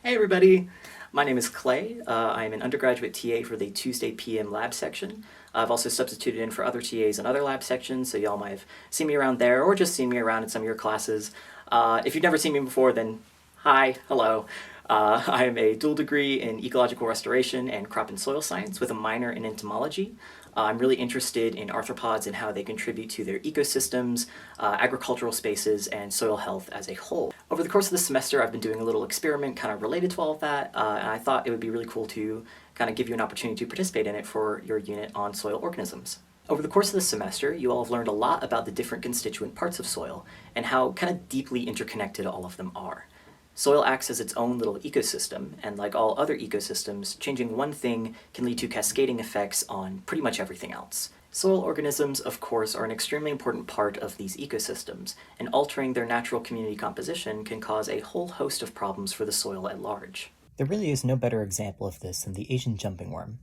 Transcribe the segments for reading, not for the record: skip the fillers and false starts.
Hey everybody, my name is Clay. I'm an undergraduate TA for the Tuesday PM lab section. I've also substituted in for other TAs in other lab sections, so y'all might have seen me around there or just seen me around in some of your classes. If you've never seen me before, then hi, hello. I am a dual degree in ecological restoration and crop and soil science with a minor in entomology. I'm really interested in arthropods and how they contribute to their ecosystems, agricultural spaces, and soil health as a whole. Over the course of the semester, I've been doing a little experiment kind of related to all of that, and I thought it would be really cool to kind of give you an opportunity to participate in it for your unit on soil organisms. Over the course of the semester, you all have learned a lot about the different constituent parts of soil and how kind of deeply interconnected all of them are. Soil acts as its own little ecosystem, and like all other ecosystems, changing one thing can lead to cascading effects on pretty much everything else. Soil organisms, of course, are an extremely important part of these ecosystems, and altering their natural community composition can cause a whole host of problems for the soil at large. There really is no better example of this than the Asian jumping worm.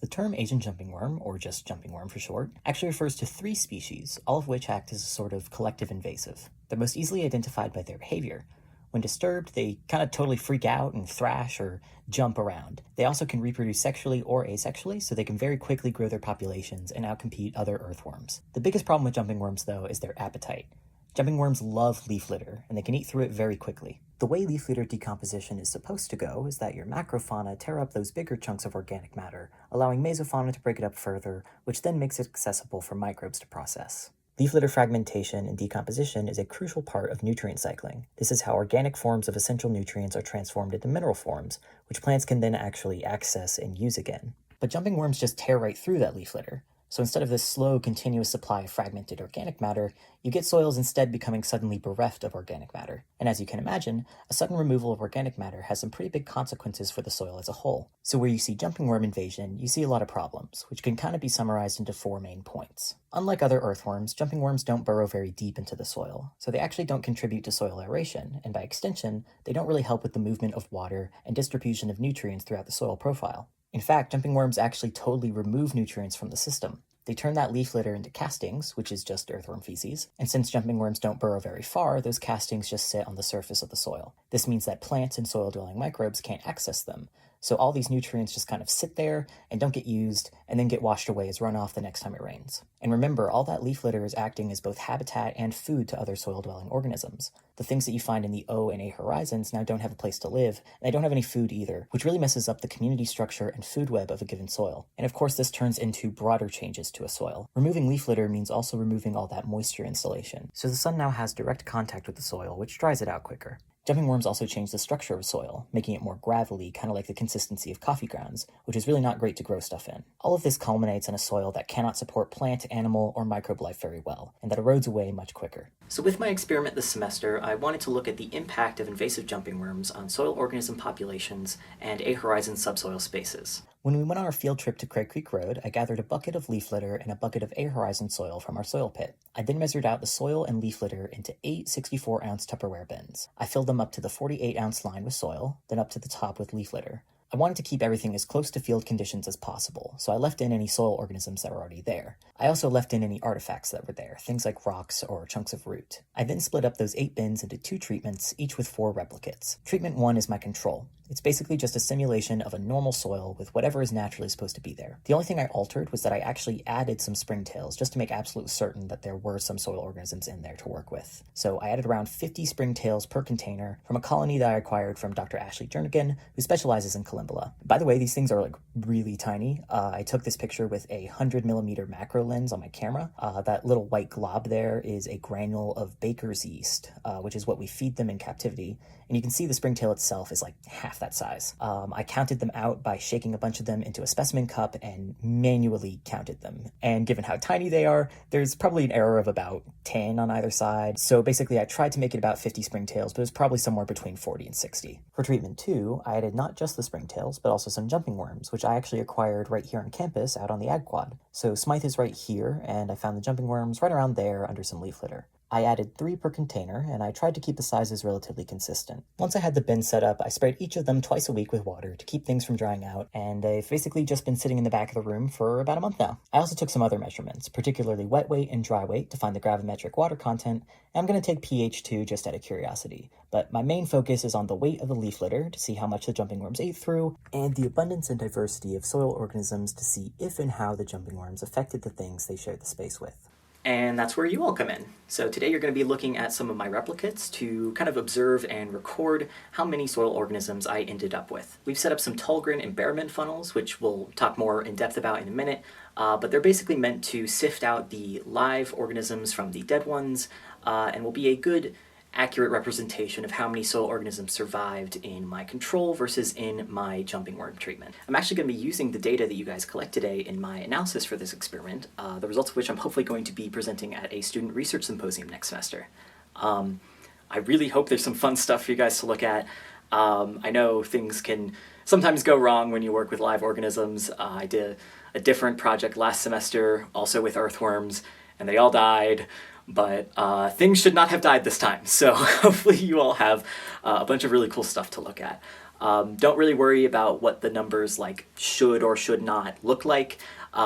The term Asian jumping worm, or just jumping worm for short, actually refers to 3 species, all of which act as a sort of collective invasive. They're most easily identified by their behavior. When disturbed, they kind of totally freak out and thrash or jump around. They also can reproduce sexually or asexually, so they can very quickly grow their populations and outcompete other earthworms. The biggest problem with jumping worms, though, is their appetite. Jumping worms love leaf litter, and they can eat through it very quickly. The way leaf litter decomposition is supposed to go is that your macrofauna tear up those bigger chunks of organic matter, allowing mesofauna to break it up further, which then makes it accessible for microbes to process. Leaf litter fragmentation and decomposition is a crucial part of nutrient cycling. This is how organic forms of essential nutrients are transformed into mineral forms, which plants can then actually access and use again. But jumping worms just tear right through that leaf litter. So instead of this slow, continuous supply of fragmented organic matter, you get soils instead becoming suddenly bereft of organic matter. And as you can imagine, a sudden removal of organic matter has some pretty big consequences for the soil as a whole. So where you see jumping worm invasion, you see a lot of problems, which can kind of be summarized into 4 main points. Unlike other earthworms, jumping worms don't burrow very deep into the soil, so they actually don't contribute to soil aeration, and by extension, they don't really help with the movement of water and distribution of nutrients throughout the soil profile. In fact, jumping worms actually totally remove nutrients from the system. They turn that leaf litter into castings, which is just earthworm feces, and since jumping worms don't burrow very far, those castings just sit on the surface of the soil. This means that plants and soil-dwelling microbes can't access them, so all these nutrients just kind of sit there and don't get used and then get washed away as runoff the next time it rains. And remember, all that leaf litter is acting as both habitat and food to other soil-dwelling organisms. The things that you find in the O and A horizons now don't have a place to live, and they don't have any food either, which really messes up the community structure and food web of a given soil. And of course, this turns into broader changes to a soil. Removing leaf litter means also removing all that moisture insulation, so the sun now has direct contact with the soil, which dries it out quicker. Jumping worms also change the structure of soil, making it more gravelly, kind of like the consistency of coffee grounds, which is really not great to grow stuff in. All of this culminates in a soil that cannot support plant, animal, or microbe life very well, and that erodes away much quicker. So with my experiment this semester, I wanted to look at the impact of invasive jumping worms on soil organism populations and A-horizon subsoil spaces. When we went on our field trip to Craig Creek Road, I gathered a bucket of leaf litter and a bucket of A-horizon soil from our soil pit. I then measured out the soil and leaf litter into 8 64-ounce Tupperware bins. I filled them up to the 48-ounce line with soil, then up to the top with leaf litter. I wanted to keep everything as close to field conditions as possible, so I left in any soil organisms that were already there. I also left in any artifacts that were there, things like rocks or chunks of root. I then split up those 8 bins into 2 treatments, each with 4 replicates. Treatment 1 is my control. It's basically just a simulation of a normal soil with whatever is naturally supposed to be there. The only thing I altered was that I actually added some springtails just to make absolutely certain that there were some soil organisms in there to work with. So I added around 50 springtails per container from a colony that I acquired from Dr. Ashley Jernigan, who specializes in Columbella. By the way, these things are like really tiny. I took this picture with a 100mm macro lens on my camera. That little white glob there is a granule of baker's yeast, which is what we feed them in captivity. And you can see the springtail itself is like half that size. I counted them out by shaking a bunch of them into a specimen cup and manually counted them. And given how tiny they are, there's probably an error of about 10 on either side. So basically I tried to make it about 50 springtails, but it was probably somewhere between 40 and 60. For treatment 2, I added not just the springtails, but also some jumping worms, which I actually acquired right here on campus out on the ag quad. So Smythe is right here, and I found the jumping worms right around there under some leaf litter. I added 3 per container, and I tried to keep the sizes relatively consistent. Once I had the bin set up, I sprayed each of them twice a week with water to keep things from drying out, and they've basically just been sitting in the back of the room for about a month now. I also took some other measurements, particularly wet weight and dry weight, to find the gravimetric water content, and I'm going to take pH too, just out of curiosity. But my main focus is on the weight of the leaf litter to see how much the jumping worms ate through, and the abundance and diversity of soil organisms to see if and how the jumping worms affected the things they shared the space with. And that's where you all come in. So today you're going to be looking at some of my replicates to kind of observe and record how many soil organisms I ended up with. We've set up some Tolgren and Behrman funnels, which we'll talk more in depth about in a minute, but they're basically meant to sift out the live organisms from the dead ones, and will be a good accurate representation of how many soil organisms survived in my control versus in my jumping worm treatment. I'm actually going to be using the data that you guys collect today in my analysis for this experiment, the results of which I'm hopefully going to be presenting at a student research symposium next semester. I really hope there's some fun stuff for you guys to look at. I know things can sometimes go wrong when you work with live organisms. I did a different project last semester, also with earthworms, and they all died. But things should not have died this time, so hopefully you all have a bunch of really cool stuff to look at. Don't really worry about what the numbers like should or should not look like.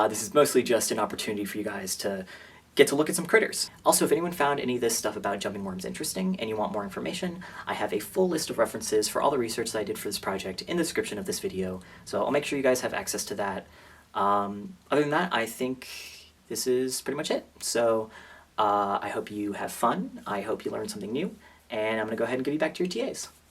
This is mostly just an opportunity for you guys to get to look at some critters. Also, if anyone found any of this stuff about jumping worms interesting and you want more information, I have a full list of references for all the research that I did for this project in the description of this video, so I'll make sure you guys have access to that. Other than that, I think this is pretty much it. So I hope you have fun, I hope you learned something new, and I'm going to go ahead and give you back to your TAs.